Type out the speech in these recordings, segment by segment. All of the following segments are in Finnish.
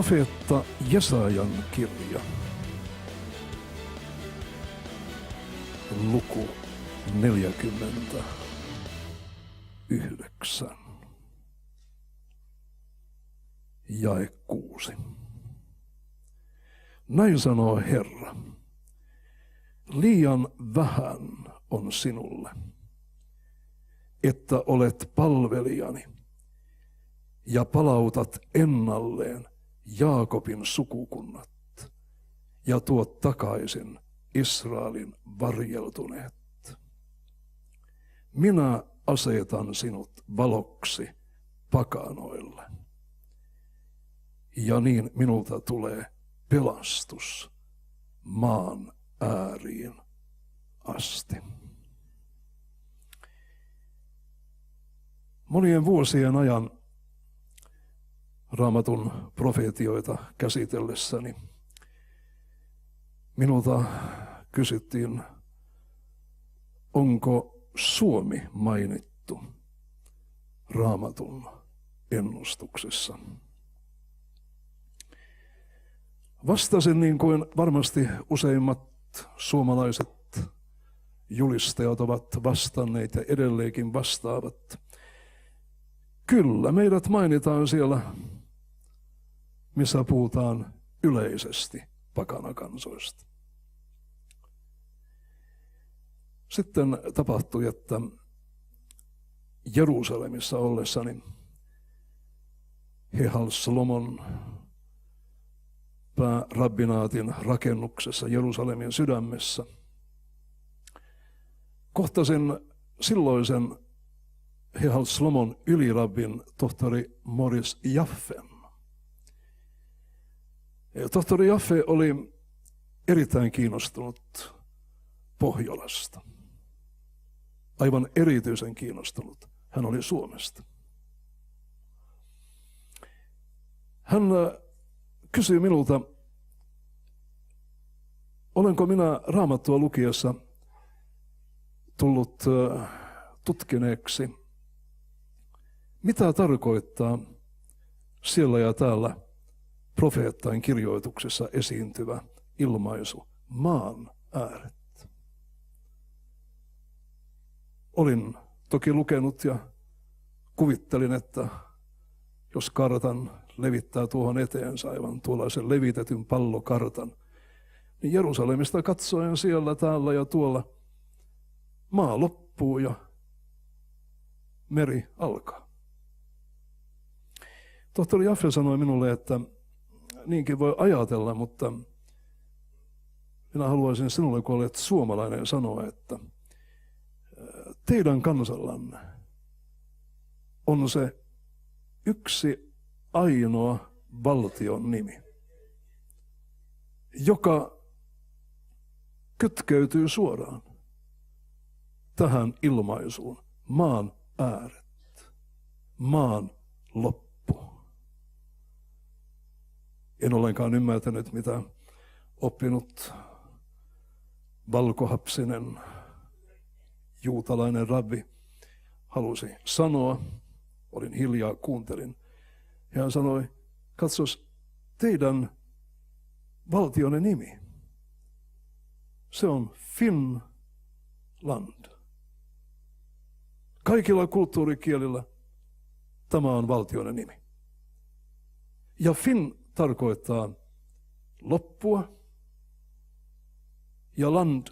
Profeetta Jesajan kirja. Luku 49. Jae 6. Näin sanoo Herra. Liian vähän on sinulle, että olet palvelijani ja palautat ennalleen Jaakobin sukukunnat ja tuot takaisin Israelin varjeltuneet. Minä asetan sinut valoksi pakanoille, ja niin minulta tulee pelastus maan ääriin asti. Monien vuosien ajan Raamatun profeetioita käsitellessäni minulta kysyttiin, onko Suomi mainittu Raamatun ennustuksessa. Vastasin niin kuin varmasti useimmat suomalaiset julistajat ovat vastanneet ja edelleenkin vastaavat. Kyllä, meidät mainitaan siellä, missä puhutaan yleisesti pakanakansoista. Sitten tapahtui, että Jerusalemissa ollessani Hehal Salomon päärabbinaatin rakennuksessa Jerusalemin sydämessä kohtasin silloisen Hehal Salomon ylirabbin tohtori Morris Jaffen. Tohtori Jaffe oli erittäin kiinnostunut Pohjolasta. Aivan erityisen kiinnostunut. Hän oli Suomesta. Hän kysyi minulta, olenko minä Raamattua lukiessa tullut tutkineeksi, mitä tarkoittaa siellä ja täällä profeettain kirjoituksessa esiintyvä ilmaisu maan ääret. Olin toki lukenut ja kuvittelin, että jos kartan levittää tuohon eteensä aivan tuollaisen levitetyn pallokartan, niin Jerusalemista katsoen siellä, täällä ja tuolla maa loppuu ja meri alkaa. Tohtori Jaffe sanoi minulle, että niinkin voi ajatella, mutta minä haluaisin sinulle, kun olet suomalainen, sanoa, että teidän kansallanne on se yksi ainoa valtion nimi, joka kytkeytyy suoraan tähän ilmaisuun. Maan ääret, maan loppu. En ollenkaan ymmärtänyt, mitä oppinut valkohapsinen juutalainen rabbi halusi sanoa. Olin hiljaa, kuuntelin. Ja hän sanoi, katsos, teidän valtionne nimi, se on Finland. Kaikilla kulttuurikielillä tämä on valtionne nimi. Ja Fin tarkoittaa loppua ja land,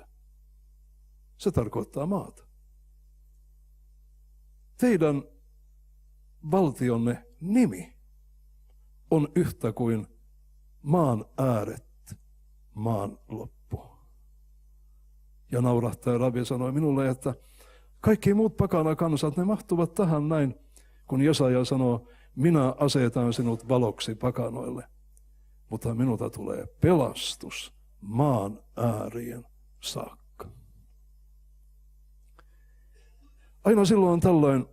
se tarkoittaa maata. Teidän valtionne nimi on yhtä kuin maan ääret, maan loppu. Ja naurahtaja rabbi sanoi minulle, että kaikki muut pakanakansat, ne mahtuvat tähän näin, kun Jesaja sanoo, minä asetan sinut valoksi pakanoille, mutta minulta tulee pelastus maan ääriin saakka. Aina silloin tällöin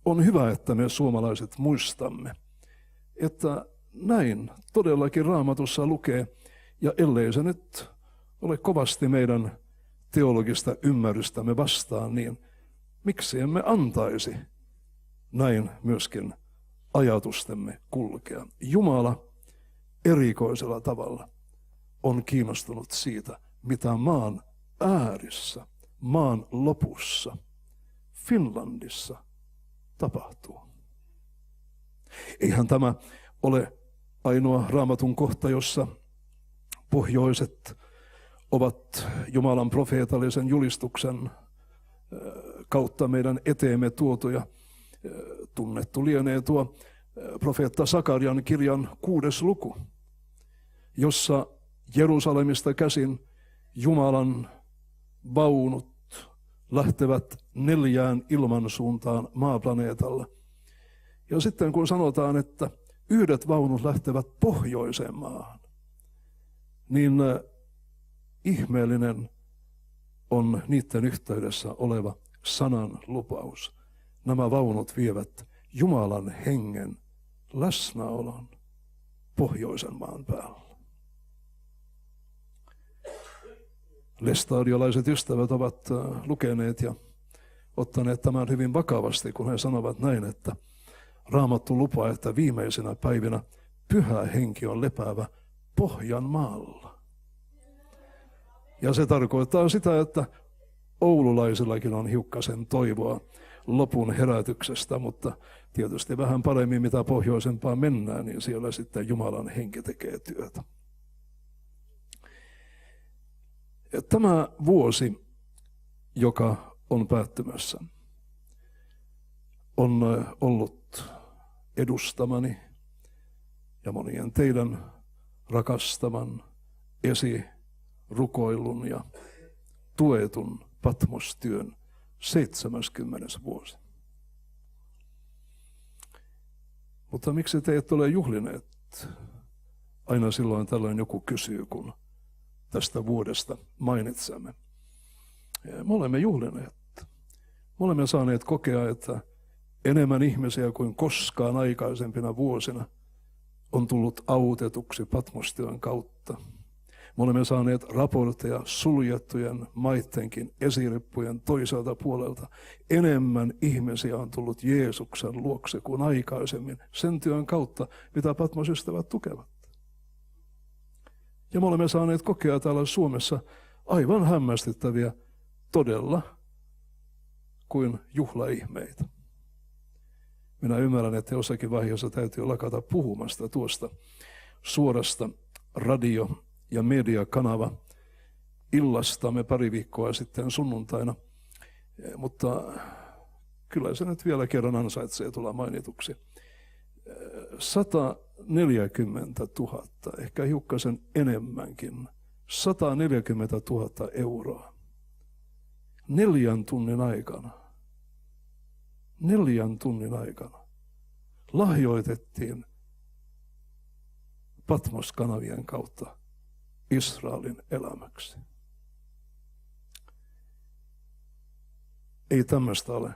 on hyvä, että me suomalaiset muistamme, että näin todellakin Raamatussa lukee, ja ellei se nyt ole kovasti meidän teologista ymmärrystämme vastaan, niin miksi emme antaisi näin myöskin ajatustemme kulkea. Jumala erikoisella tavalla on kiinnostunut siitä, mitä maan äärissä, maan lopussa, Finlandissa tapahtuu. Eihän tämä ole ainoa Raamatun kohta, jossa pohjoiset ovat Jumalan profeetallisen julistuksen kautta meidän eteemme tuotuja. Tunnettu lienee tuo profeetta Sakarian kirjan 6. luku, jossa Jerusalemista käsin Jumalan vaunut lähtevät 4 ilmansuuntaan maaplaneetalla. Ja sitten kun sanotaan, että yhdet vaunut lähtevät pohjoiseen maahan, niin ihmeellinen on niiden yhteydessä oleva sanan lupaus. Nämä vaunut vievät Jumalan hengen läsnäolon pohjoisen maan päällä. Lestadiolaiset ystävät ovat lukeneet ja ottaneet tämän hyvin vakavasti, kun he sanovat näin, että Raamattu lupaa, että viimeisinä päivinä Pyhä Henki on lepäävä Pohjanmaalla. Ja se tarkoittaa sitä, että oululaisillakin on hiukkasen toivoa lopun herätyksestä, mutta tietysti vähän paremmin mitä pohjoisempaan mennään, niin siellä sitten Jumalan henki tekee työtä. Tämä vuosi, joka on päättymässä, on ollut edustamani ja monien teidän rakastaman esirukoilun ja tuetun Patmos-työn 70. vuosi. Mutta miksi te ette ole juhlineet? Aina silloin tällöin joku kysyy, kun tästä vuodesta mainitsemme. Me olemme juhlineet. Me olemme saaneet kokea, että enemmän ihmisiä kuin koskaan aikaisempina vuosina on tullut autetuksi Patmos-työn kautta. Me olemme saaneet raportteja suljettujen maittenkin esirippujen toiselta puolelta. Enemmän ihmisiä on tullut Jeesuksen luokse kuin aikaisemmin sen työn kautta, mitä Patmos-ystävät tukevat. Ja me olemme saaneet kokea täällä Suomessa aivan hämmästyttäviä, todella kuin juhlaihmeitä. Minä ymmärrän, että jossakin vaiheessa täytyy lakata puhumasta tuosta suorasta radio- ja mediakanava illastamme pari viikkoa sitten sunnuntaina. Mutta kyllä se nyt vielä kerran ansaitsee tulla mainituksi. 140 000, ehkä hiukkasen enemmänkin, 140 000 euroa. 4 tunnin aikana. 4 tunnin aikana lahjoitettiin Patmos-kanavien kautta Israelin elämäksi. Ei tämmöistä ole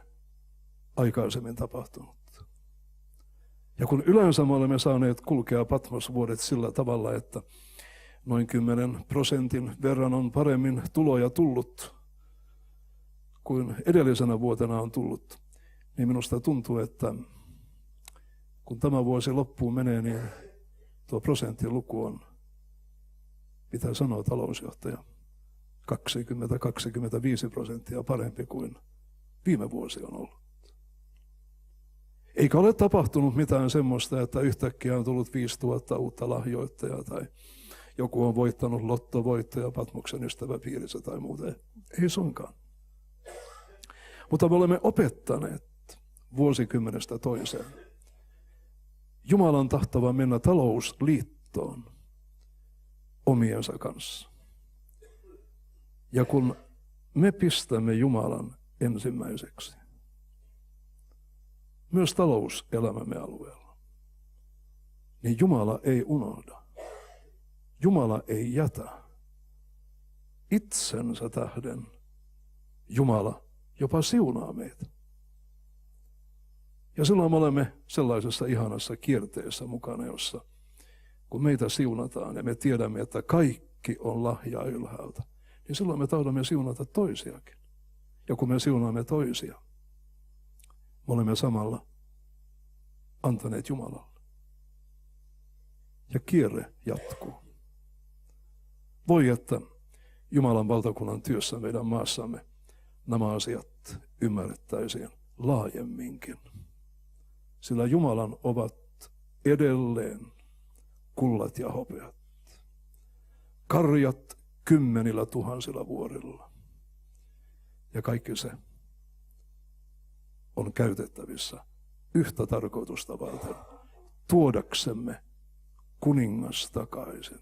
aikaisemmin tapahtunut. Ja kun yleensä me olemme saaneet kulkea Patmos-vuodet sillä tavalla, että noin 10% verran on paremmin tuloja tullut kuin edellisenä vuotena on tullut, niin minusta tuntuu, että kun tämä vuosi loppuun menee, niin tuo prosenttiluku on, mitä sanoo talousjohtaja, 20-25% parempi kuin viime vuosi on ollut. Eikä ole tapahtunut mitään semmoista, että yhtäkkiä on tullut 5000 uutta lahjoittajaa tai joku on voittanut lottovoittoja Patmoksen ystäväpiirissä tai muuta. Ei suinkaan. Mutta me olemme opettaneet vuosikymmenestä toiseen. Jumalan tahtova mennä talousliittoon omiensa kanssa. Ja kun me pistämme Jumalan ensimmäiseksi, myös talouselämämme alueella, niin Jumala ei unohda. Jumala ei jätä. Itsensä tähden Jumala jopa siunaa meitä. Ja silloin me olemme sellaisessa ihanassa kierteessä mukana, jossa kun meitä siunataan ja me tiedämme, että kaikki on lahjaa ylhäältä, niin silloin me tahdomme siunata toisiakin. Ja kun me siunaamme toisia, me olemme samalla antaneet Jumalalle. ja kierre jatkuu. Voi, että Jumalan valtakunnan työssä meidän maassamme nämä asiat ymmärrettäisiin laajemminkin. Sillä Jumalan ovat edelleen kullat ja hopeat. Karjat 10 000 vuorilla. Ja kaikki se on käytettävissä yhtä tarkoitusta varten, tuodaksemme kuningas takaisin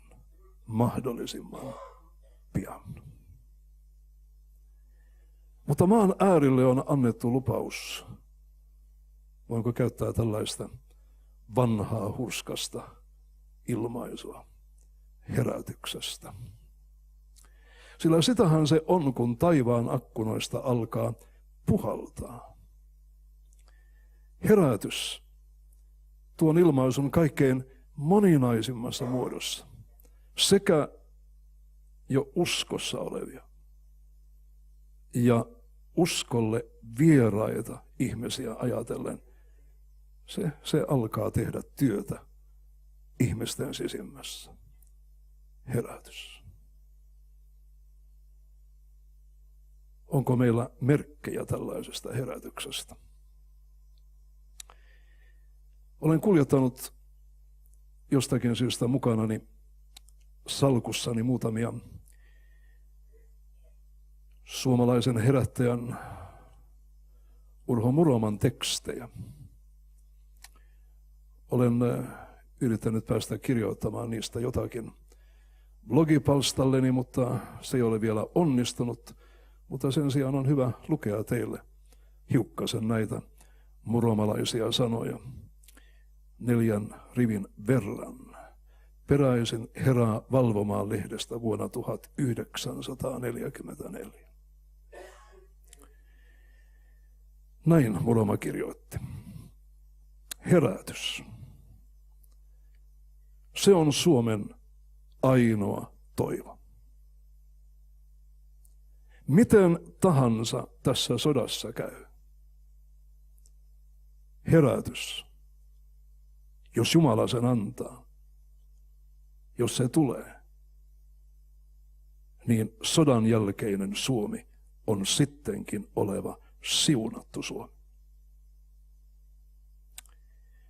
mahdollisimman pian. Mutta maan äärille on annettu lupaus. Voinko käyttää tällaista vanhaa hurskasta ilmaisua herätyksestä? Sillä sitähän se on, kun taivaan akkunoista alkaa puhaltaa. Herätys tuon ilmaisun kaikkein moninaisimmassa muodossa. Sekä jo uskossa olevia ja uskolle vieraita ihmisiä ajatellen. Se alkaa tehdä työtä ihmisten sisimmässä. Herätys. Onko meillä merkkejä tällaisesta herätyksestä? Olen kuljettanut jostakin syystä mukanani salkussani muutamia suomalaisen herättäjän Urho Muroman tekstejä. Olen yrittänyt päästä kirjoittamaan niistä jotakin blogipalstalleni, mutta se ei ole vielä onnistunut. Mutta sen sijaan on hyvä lukea teille hiukkasen näitä muromalaisia sanoja 4 rivin verran. Peräisin Herää valvomaan lehdestä vuonna 1944. Näin Muroma kirjoitti. Herätys. Se on Suomen ainoa toivo. Miten tahansa tässä sodassa käy. Herätys. Jos Jumala sen antaa, jos se tulee, niin sodan jälkeinen Suomi on sittenkin oleva siunattu Suomi.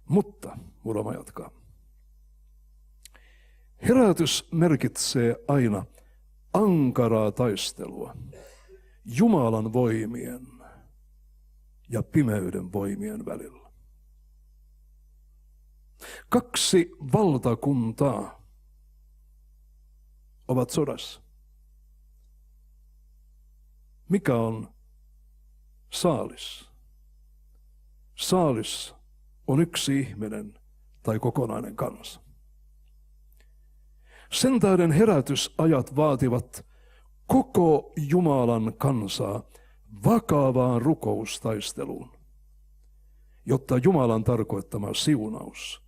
Mutta, Muroma jatkaa, herätys merkitsee aina ankaraa taistelua Jumalan voimien ja pimeyden voimien välillä. 2 valtakuntaa ovat sodassa. Mikä on saalis? Saalis on yksi ihminen tai kokonainen kansa. Sen tähden herätysajat vaativat koko Jumalan kansaa vakavaan rukoustaisteluun, jotta Jumalan tarkoittama siunaus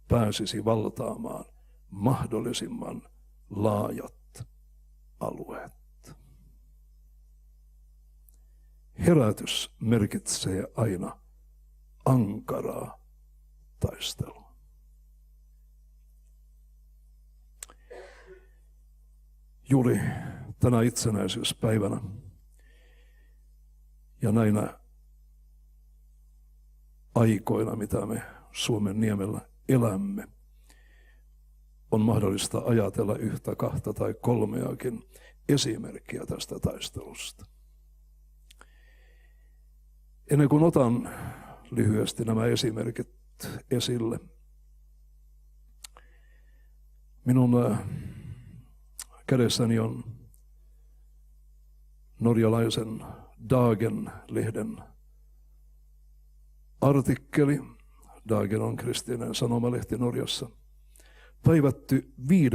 pääsisi valtaamaan mahdollisimman laajat alueet. Herätys merkitsee aina ankaraa taistelua. Juuri tänä itsenäisyyspäivänä ja näinä aikoina, mitä me Suomen niemellä elämme, on mahdollista ajatella 1, 2 tai 3 esimerkkiä tästä taistelusta. Ennen kuin otan lyhyesti nämä esimerkit esille, minun kädessäni on norjalaisen Dagen-lehden artikkeli. Dagen on kristillinen sanomalehti Norjassa. Päivätty 5.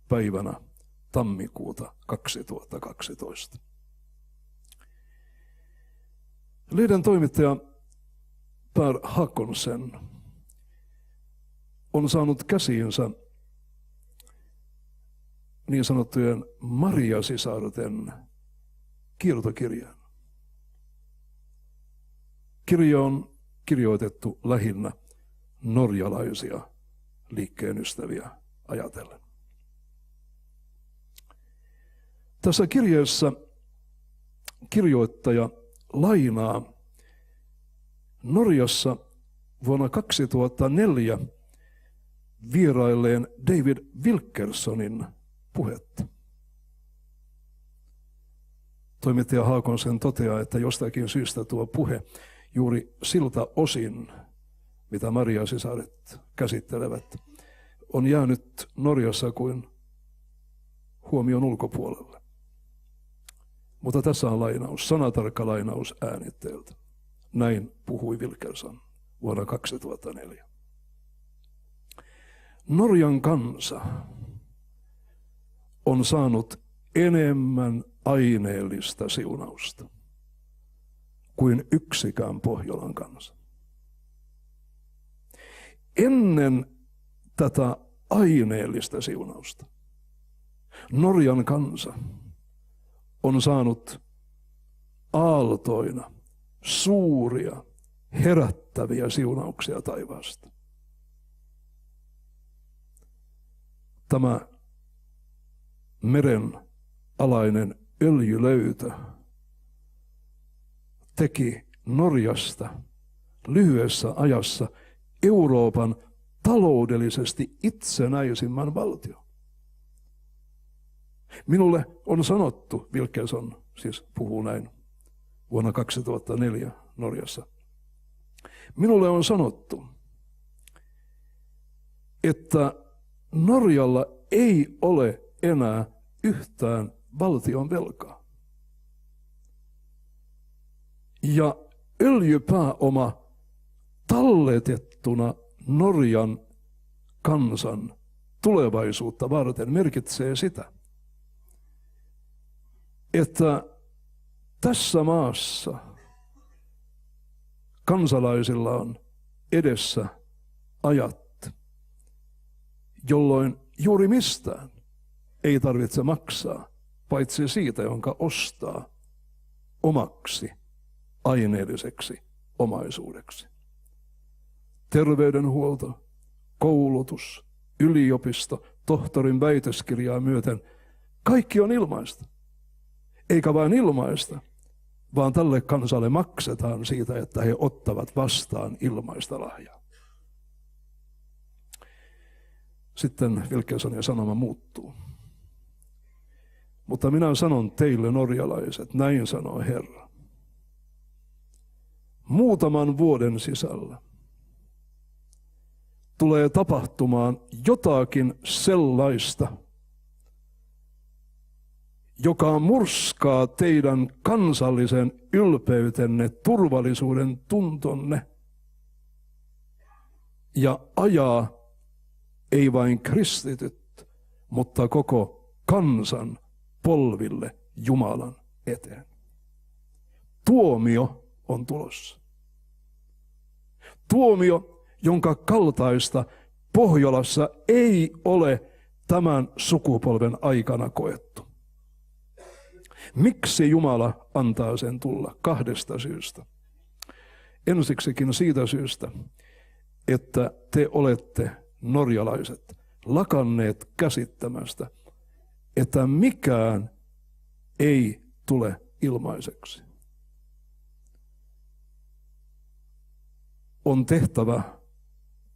päivänä tammikuuta 2012. Lehden toimittaja Per Hakonsen on saanut käsiinsä niin sanottujen Maria-sisarten kiertokirjan. Kirja on kirjoitettu lähinnä norjalaisia liikkeen ystäviä ajatellen. Tässä kirjeessä kirjoittaja lainaa Norjassa vuonna 2004 vierailleen David Wilkersonin puhetta. Toimittaja Haakonsen toteaa, että jostakin syystä tuo puhe juuri siltä osin, mitä Maria-sisaret käsittelevät, on jäänyt Norjassa kuin huomion ulkopuolelle. Mutta tässä on lainaus, sanatarkka lainaus äänitteeltä. Näin puhui Wilkerson vuonna 2004. Norjan kansa on saanut enemmän aineellista siunausta kuin yksikään Pohjolan kansa. Ennen tätä aineellista siunausta Norjan kansa on saanut aaltoina suuria, herättäviä siunauksia taivaasta. Tämä meren alainen öljylöytö teki Norjasta lyhyessä ajassa Euroopan taloudellisesti itsenäisimmän valtion. Minulle on sanottu, Wilkerson siis puhuu näin vuonna 2004 Norjassa, minulle on sanottu, että Norjalla ei ole enää yhtään valtion velkaa. Ja öljypääoma talletettuna Norjan kansan tulevaisuutta varten merkitsee sitä, että tässä maassa kansalaisilla on edessä ajat, jolloin juuri mistään ei tarvitse maksaa, paitsi siitä, jonka ostaa omaksi aineelliseksi omaisuudeksi. Terveydenhuolto, koulutus, yliopisto, tohtorin väitöskirjaa myöten, kaikki on ilmaista. Eikä vain ilmaista, vaan tälle kansalle maksetaan siitä, että he ottavat vastaan ilmaista lahjaa. Sitten Wilkersonin sanoma muuttuu. Mutta minä sanon teille norjalaiset, näin sanoo Herra. Muutaman vuoden sisällä tulee tapahtumaan jotakin sellaista, joka murskaa teidän kansallisen ylpeytenne, turvallisuuden tuntonne ja ajaa ei vain kristityt, mutta koko kansan polville Jumalan eteen. Tuomio on tulossa. Tuomio, jonka kaltaista Pohjolassa ei ole tämän sukupolven aikana koettu. Miksi Jumala antaa sen tulla? 2 syystä. Ensiksikin siitä syystä, että te olette norjalaiset lakanneet käsittämästä, että mikään ei tule ilmaiseksi. On tehtävä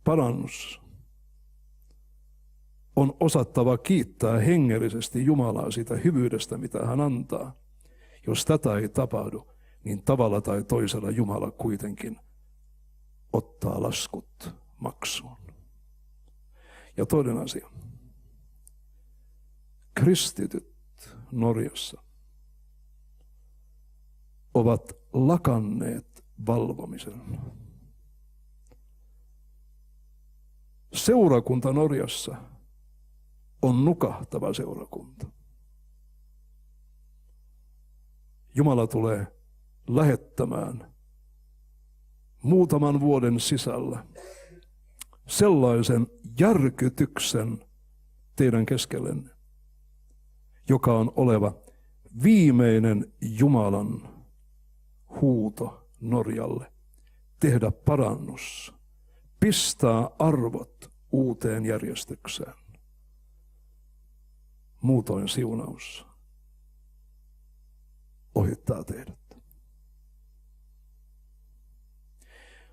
parannus. On osattava kiittää hengellisesti Jumalaa siitä hyvyydestä, mitä hän antaa. Jos tätä ei tapahdu, niin tavalla tai toisella Jumala kuitenkin ottaa laskut maksuun. Ja toinen asia. Kristityt Norjassa ovat lakanneet valvomisen. Seurakunta Norjassa on nukahtava seurakunta. Jumala tulee lähettämään muutaman vuoden sisällä sellaisen järkytyksen teidän keskellenne, joka on oleva viimeinen Jumalan huuto Norjalle, tehdä parannus, pistää arvot uuteen järjestykseen. Muutoin siunaus ohittaa teidät.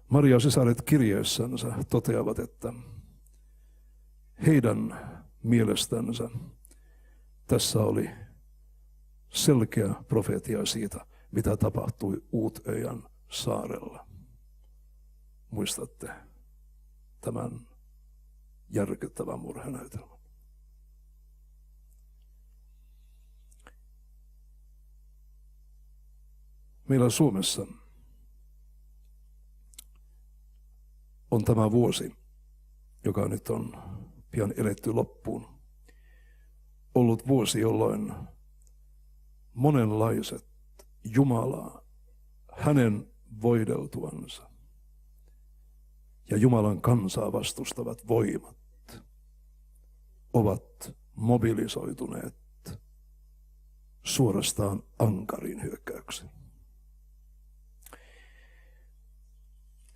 Maria sisaret kirjeessänsä toteavat, että heidän mielestänsä tässä oli selkeä profeetia siitä, mitä tapahtui Uutöjan saarella. Muistatte tämän järkyttävän murhenäytelmän. Meillä Suomessa on tämä vuosi, joka nyt on pian eletty loppuun, ollut vuosi, jolloin monenlaiset Jumalaa, hänen voideltuansa ja Jumalan kansaa vastustavat voimat ovat mobilisoituneet suorastaan ankariin hyökkäyksiin.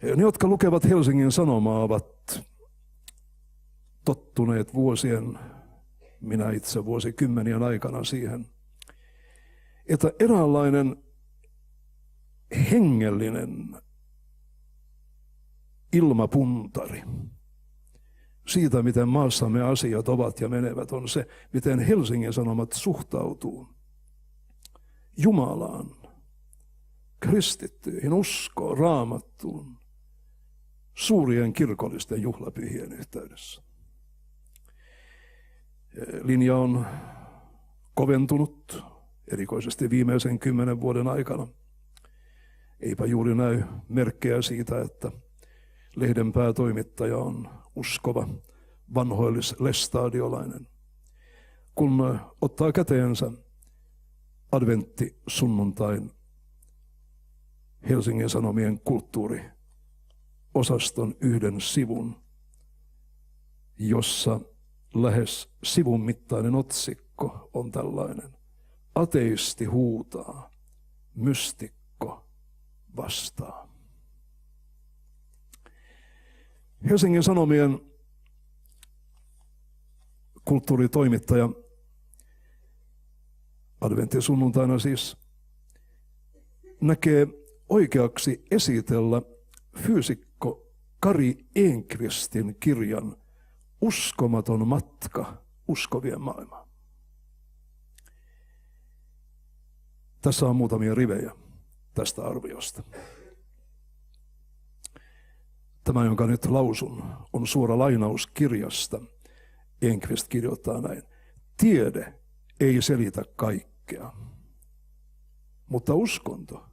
Ne, jotka lukevat Helsingin Sanomaa, ovat tottuneet vuosien, minä itse vuosikymmenien aikana siihen, että eräänlainen hengellinen ilmapuntari siitä, miten maassamme asiat ovat ja menevät, on se, miten Helsingin Sanomat suhtautuu Jumalaan, kristittyihin, uskoon, Raamattuun, suurien kirkollisten juhlapyhien yhteydessä. Linja on koventunut erikoisesti viimeisen 10 vuoden aikana. Eipä juuri näy merkkejä siitä, että lehden päätoimittaja on uskova, vanhoillis-lestadiolainen. Kun ottaa käteensä adventtisunnuntain Helsingin Sanomien kulttuuriosaston 1 sivun, jossa lähes sivun mittainen otsikko on tällainen: ateisti huutaa, mystikko vastaa. Helsingin Sanomien kulttuuritoimittaja adventtisunnuntaina siis näkee oikeaksi esitellä fyysikko Kari Enqvistin kirjan Uskomaton matka uskovien maailmaan. Tässä on muutamia rivejä tästä arviosta. Tämä, jonka nyt lausun, on suora lainaus kirjasta. Enqvist kirjoittaa näin: tiede ei selitä kaikkea, mutta uskonto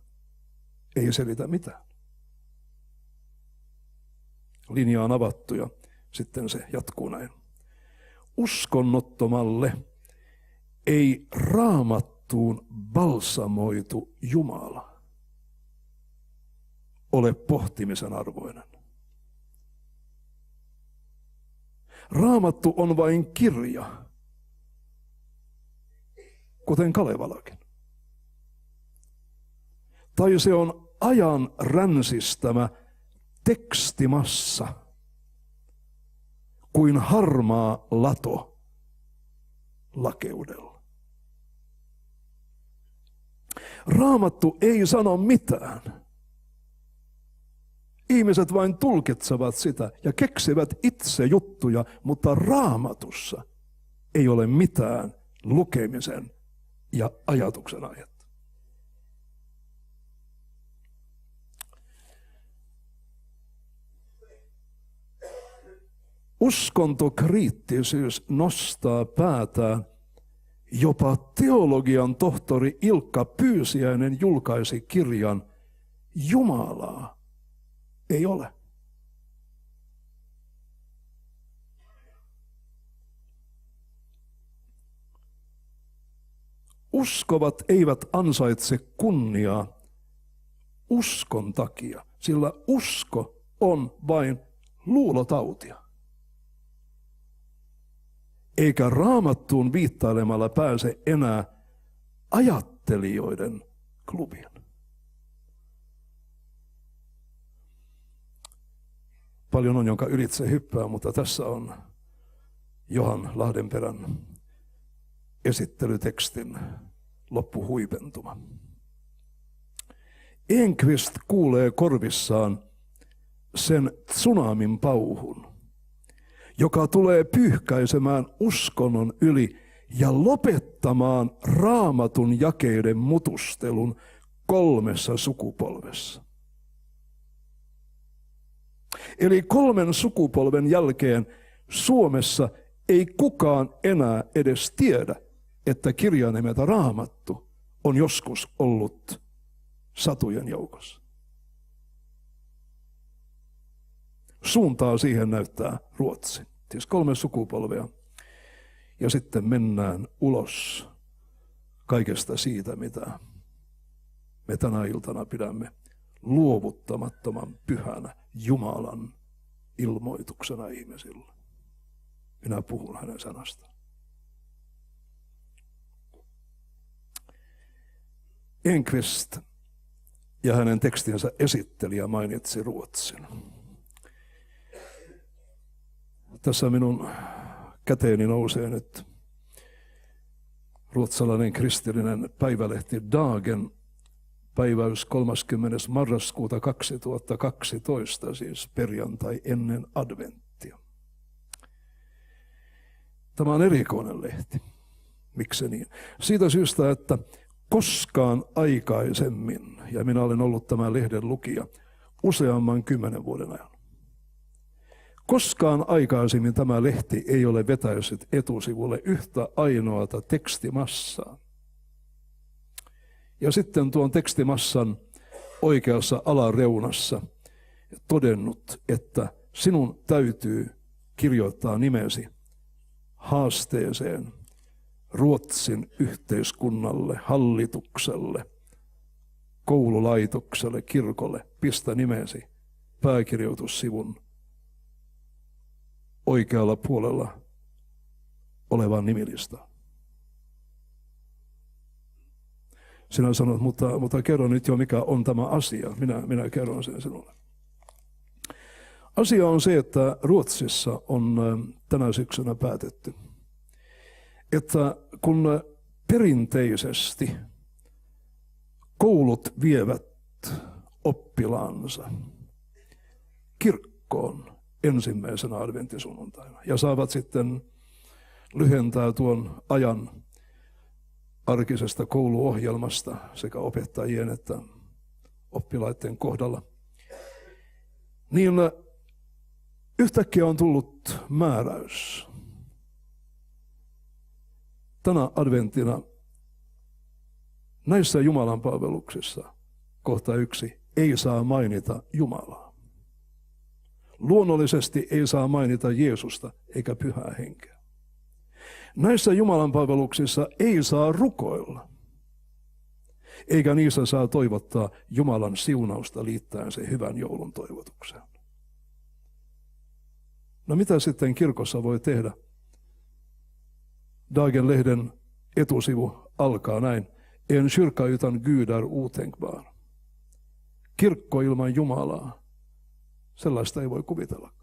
ei selitä mitään. Linja on avattu ja sitten se jatkuu näin. Uskonnottomalle ei Raamattuun balsamoitu Jumala ole pohtimisen arvoinen. Raamattu on vain kirja, kuten Kalevalakin. Tai se on ajan ränsistämä tekstimassa kuin harmaa lato lakeudella. Raamattu ei sano mitään. Ihmiset vain tulkitsevat sitä ja keksivät itse juttuja, mutta Raamatussa ei ole mitään lukemisen ja ajatuksen aihetta. Uskontokriittisyys nostaa päätään. Jopa teologian tohtori Ilkka Pyysiäinen julkaisi kirjan Jumalaa ei ole. Uskovat eivät ansaitse kunniaa uskon takia, sillä usko on vain luulotautia. Eikä Raamattuun viittailemalla pääse enää ajattelijoiden klubiin. paljon on, jonka ylitse hyppää, mutta tässä on Johan Lahdenperän esittelytekstin loppuhuipentuma. Enqvist kuulee korvissaan sen tsunamin pauhun, joka tulee pyyhkäisemään uskonnon yli ja lopettamaan Raamatun jakeiden mutustelun 3 sukupolvessa. Eli 3 sukupolven jälkeen Suomessa ei kukaan enää edes tiedä, että kirja nimeltä Raamattu on joskus ollut satujen joukossa. Suuntaa siihen näyttää Ruotsi. Siis 3 sukupolvea. Ja sitten mennään ulos kaikesta siitä, mitä me tänä iltana pidämme luovuttamattoman pyhänä Jumalan ilmoituksena ihmisille. Minä puhun hänen sanastaan. Enqvist ja hänen tekstinsä esittelijä mainitsi Ruotsin. Tässä minun käteeni nousee nyt ruotsalainen kristillinen päivälehti Dagen, päiväys 30. marraskuuta 2012, siis perjantai ennen adventtia. Tämä on erikoinen lehti. Miksi niin? Siitä syystä, että koskaan aikaisemmin, ja minä olen ollut tämän lehden lukija useamman 10 vuoden ajan, koskaan aikaisemmin tämä lehti ei ole vetäissyt etusivulle yhtä ainoata tekstimassaa. Ja sitten tuon tekstimassan oikeassa alareunassa todennut, että sinun täytyy kirjoittaa nimesi haasteeseen Ruotsin yhteiskunnalle, hallitukselle, koululaitokselle, kirkolle. Pistä nimesi pääkirjoitussivun oikealla puolella olevan nimilista. Sinä sanot, mutta kerro nyt jo mikä on tämä asia. Minä kerron sen sinulle. Asia on se, että Ruotsissa on tänä syksynä päätetty, että kun perinteisesti koulut vievät oppilaansa kirkkoon ensimmäisenä adventtisunnuntaina ja saavat sitten lyhentää tuon ajan arkisesta kouluohjelmasta sekä opettajien että oppilaiden kohdalla, niin yhtäkkiä on tullut määräys. Tänä adventtina näissä Jumalan palveluksissa kohta 1 ei saa mainita Jumalaa. Luonnollisesti ei saa mainita Jeesusta eikä Pyhää Henkeä. Näissä Jumalan palveluksissa ei saa rukoilla, eikä niissä saa toivottaa Jumalan siunausta liittäen se hyvän joulun toivotukseen. No mitä sitten kirkossa voi tehdä? Dagen-lehden etusivu alkaa näin. En kyrka utan Gud är otänkbar. Kirkko ilman Jumalaa. Sellaista ei voi kuvitella.